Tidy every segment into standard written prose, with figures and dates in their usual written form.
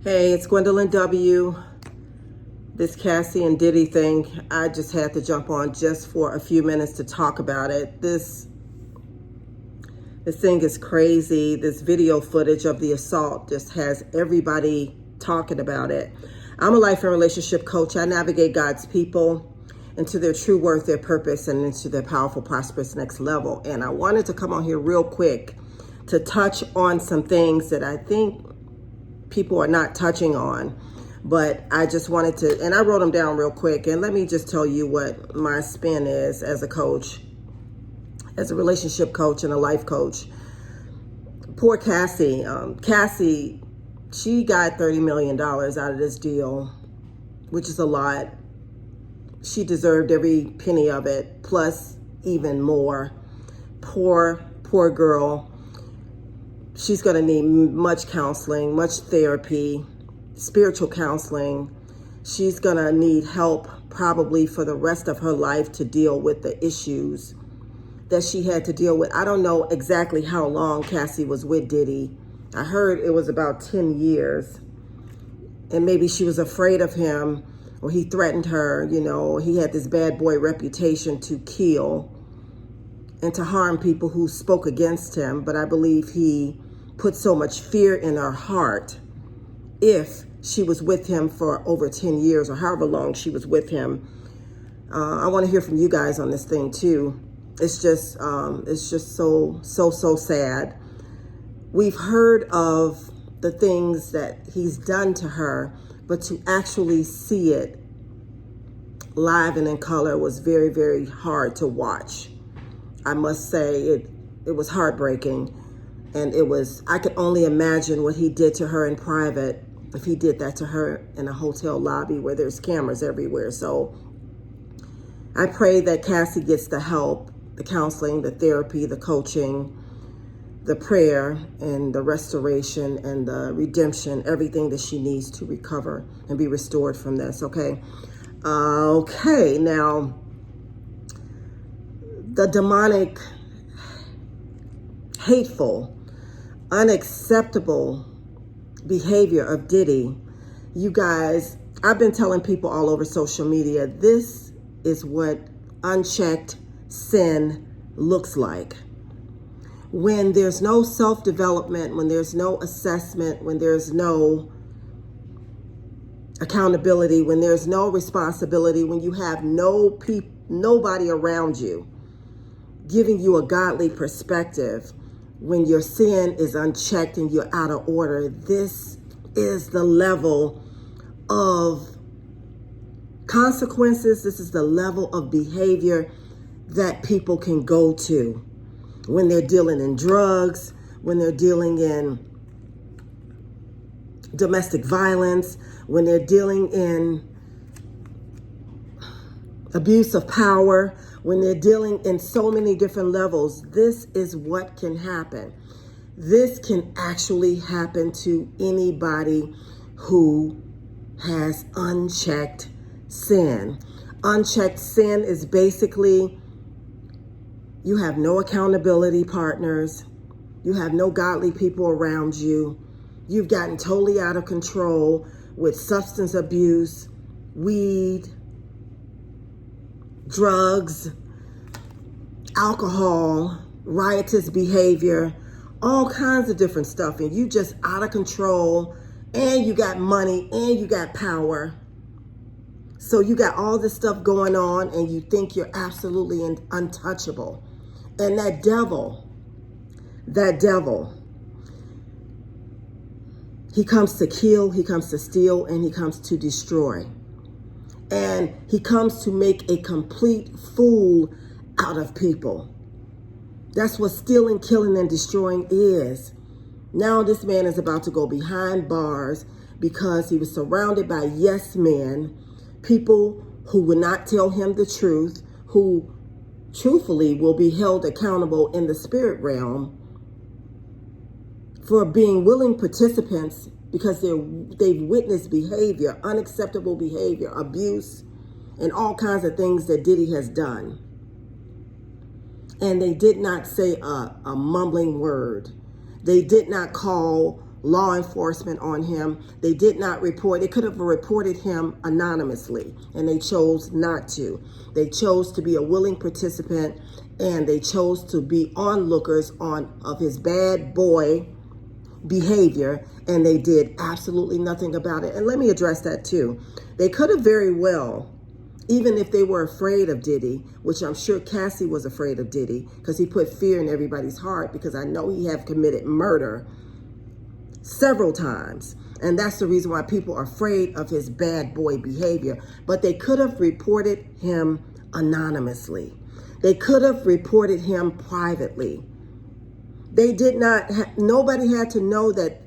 Hey, it's Gwendolyn W. This Cassie and Diddy thing, I just had to jump on just for a few minutes to talk about it. This thing is crazy. This video footage of the assault just has everybody talking about it. I'm a life and relationship coach. I navigate God's people into their true worth, their purpose, and into their powerful, prosperous next level. And I wanted to come on here real quick to touch on some things that I think people are not touching on, but I just wanted to, and I wrote them down real quick. And let me just tell you what my spin is as a coach, as a relationship coach and a life coach. Poor Cassie. Cassie, she got $30 million out of this deal, which is a lot. She deserved every penny of it, plus even more. Poor girl. She's going to need much counseling, much therapy, spiritual counseling. She's going to need help probably for the rest of her life to deal with the issues that she had to deal with. I don't know exactly how long Cassie was with Diddy. I heard it was about 10 years. And maybe she was afraid of him, or he threatened her. You know, he had this bad boy reputation to kill and to harm people who spoke against him. But I believe he put so much fear in her heart. If she was with him for over 10 years or however long she was with him. I want to hear from you guys on this thing too. It's just so sad. We've heard of the things that he's done to her, but to actually see it live and in color was very, very hard to watch. I must say it was heartbreaking. And I could only imagine what he did to her in private if he did that to her in a hotel lobby where there's cameras everywhere. So I pray that Cassie gets the help, the counseling, the therapy, the coaching, the prayer, and the restoration and the redemption, everything that she needs to recover and be restored from this, okay? Okay, now, the demonic, hateful, unacceptable behavior of Diddy. You guys, I've been telling people all over social media, this is what unchecked sin looks like. When there's no self-development, when there's no assessment, when there's no accountability, when there's no responsibility, when you have nobody around you giving you a godly perspective, when your sin is unchecked and you're out of order, this is the level of consequences. This is the level of behavior that people can go to when they're dealing in drugs, when they're dealing in domestic violence, when they're dealing in abuse of power, when they're dealing in so many different levels. This is what can happen. This can actually happen to anybody who has unchecked sin. Unchecked sin is basically you have no accountability partners. You have no godly people around you. You've gotten totally out of control with substance abuse, weed, drugs, alcohol, riotous behavior, all kinds of different stuff. And you just out of control, and you got money, and you got power. So you got all this stuff going on, and you think you're absolutely untouchable. And that devil, he comes to kill, he comes to steal, and he comes to destroy. And he comes to make a complete fool out of people. That's what stealing, killing, and destroying is. Now this man is about to go behind bars because he was surrounded by yes men, people who would not tell him the truth, who truthfully will be held accountable in the spirit realm for being willing participants because they've witnessed behavior, unacceptable behavior, abuse, and all kinds of things that Diddy has done. And they did not say a mumbling word. They did not call law enforcement on him. They did not report. They could have reported him anonymously, and they chose not to. They chose to be a willing participant, and they chose to be onlookers of his bad boy behavior, and they did absolutely nothing about it. And let me address that too. They could have very well, even if they were afraid of Diddy, which I'm sure Cassie was afraid of Diddy because he put fear in everybody's heart, because I know he have committed murder several times. And that's the reason why people are afraid of his bad boy behavior. But they could have reported him anonymously. They could have reported him privately. They did not, nobody had to know that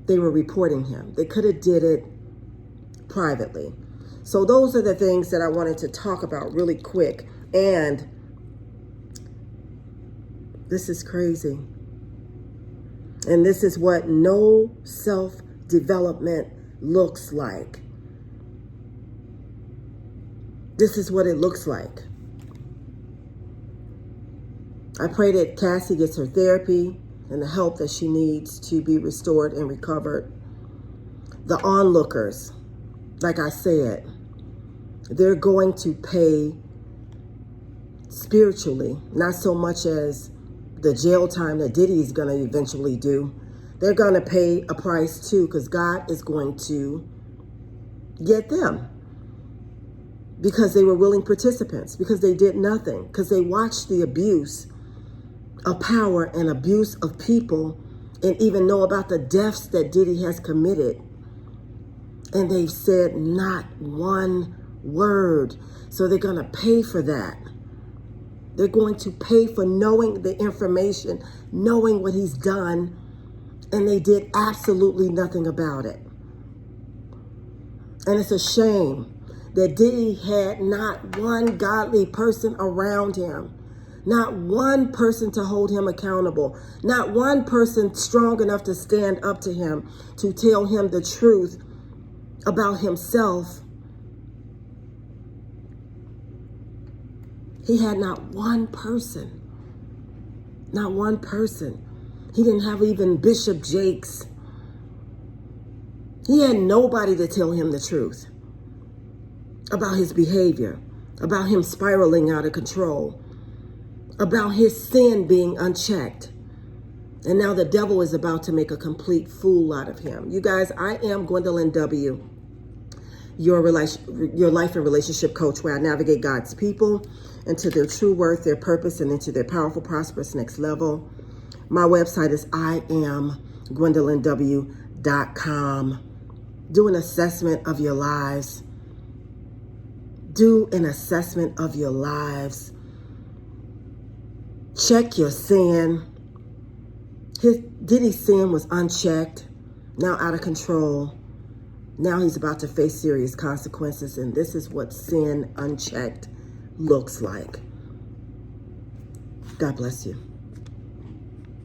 they were reporting him. They could have did it privately. So those are the things that I wanted to talk about really quick. And this is crazy. And this is what no self-development looks like. This is what it looks like. I pray that Cassie gets her therapy and the help that she needs to be restored and recovered. The onlookers, like I said, they're going to pay spiritually, not so much as the jail time that Diddy is going to eventually do. They're going to pay a price too, because God is going to get them, because they were willing participants, because they did nothing, because they watched the abuse of power and abuse of people, and even know about the deaths that Diddy has committed. And they've said not one word. So they're going to pay for that. They're going to pay for knowing the information, knowing what he's done, and they did absolutely nothing about it. And it's a shame that Diddy had not one godly person around him, not one person to hold him accountable, not one person strong enough to stand up to him, to tell him the truth about himself. He had not one person. Not one person. He didn't have even Bishop Jakes. He had nobody to tell him the truth about his behavior, about him spiraling out of control, about his sin being unchecked. And now the devil is about to make a complete fool out of him. You guys, I am Gwendolyn W., your life and relationship coach, where I navigate God's people into their true worth, their purpose, and into their powerful, prosperous next level. My website is IamGwendolynW.com. Do an assessment of your lives. Do an assessment of your lives. Check your sin. Diddy's sin was unchecked, now out of control. Now he's about to face serious consequences, and this is what sin unchecked looks like. God bless you.